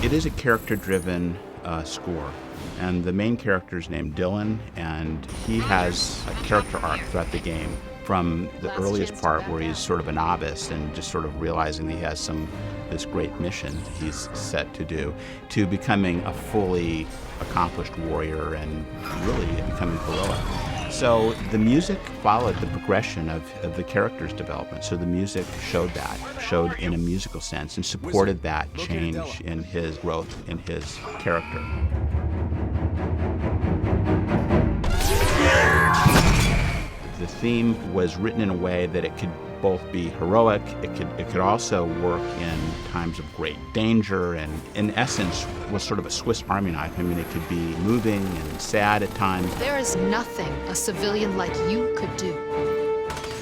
It is a character-driven score, and the main character is named Dylan, and he has a character arc throughout the game, from the earliest part where he's sort of a novice and just sort of realizing that he has this great mission he's set to do, to becoming a fully accomplished warrior and really becoming heroic. So the music followed the progression of the character's development. So the music showed in a musical sense, and supported that change in his growth in his character. The theme was written in a way that it could both be heroic, it could also work in times of great danger, and in essence was sort of a Swiss Army knife. I mean, it could be moving and sad at times. There is nothing a civilian like you could do.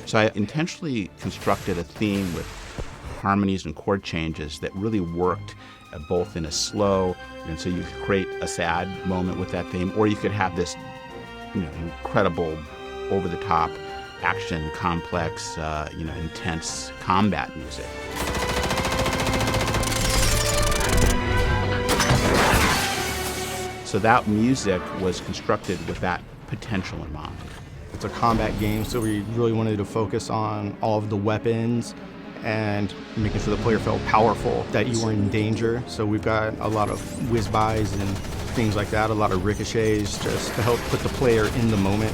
So I intentionally constructed a theme with harmonies and chord changes that really worked both in a slow, and so you could create a sad moment with that theme, or you could have this incredible, over-the-top, action, complex, intense combat music. So that music was constructed with that potential in mind. It's a combat game, so we really wanted to focus on all of the weapons and making sure the player felt powerful, that you were in danger. So we've got a lot of whiz-bys and things like that, a lot of ricochets, just to help put the player in the moment.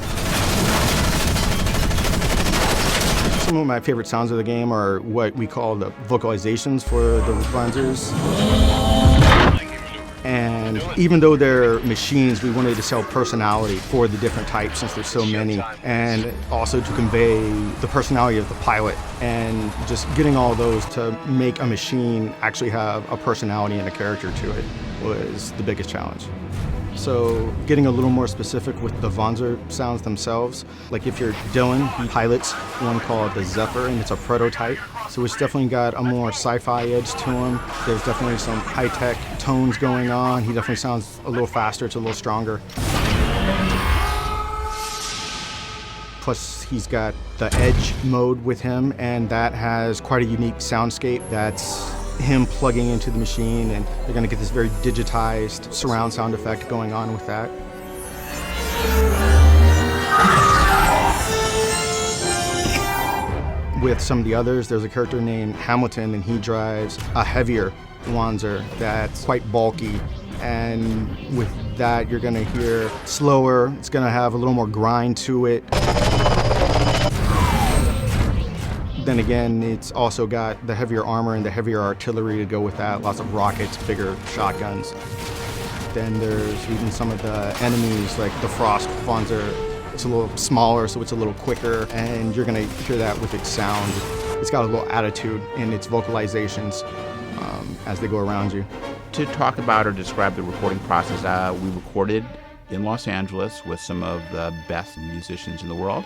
Some of my favorite sounds of the game are what we call the vocalizations for the Wanzers. And even though they're machines, we wanted to sell personality for the different types, since there's so many, and also to convey the personality of the pilot, and just getting all those to make a machine actually have a personality and a character to it was the biggest challenge. So getting a little more specific with the Wanzer sounds themselves. Like if you're Dylan, he pilots one called the Zephyr, and it's a prototype. So it's definitely got a more sci-fi edge to him. There's definitely some high-tech tones going on. He definitely sounds a little faster, it's a little stronger. Plus he's got the Edge mode with him, and that has quite a unique soundscape. That's him plugging into the machine, and you're going to get this very digitized surround sound effect going on with that. With some of the others, there's a character named Hamilton, and he drives a heavier Wanzer that's quite bulky, and with that you're going to hear slower, it's going to have a little more grind to it. Then again, it's also got the heavier armor and the heavier artillery to go with that, lots of rockets, bigger shotguns. Then there's even some of the enemies, like the Frost Wanzer. It's a little smaller, so it's a little quicker, and you're gonna hear that with its sound. It's got a little attitude in its vocalizations as they go around you. To talk about or describe the recording process, we recorded in Los Angeles with some of the best musicians in the world.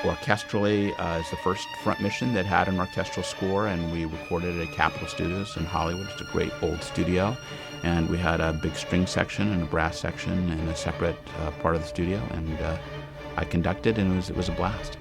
Orchestrally is the first front mission that had an orchestral score, and we recorded at Capitol Studios in Hollywood. It's a great old studio, and we had a big string section and a brass section in a separate part of the studio, and I conducted, and it was a blast.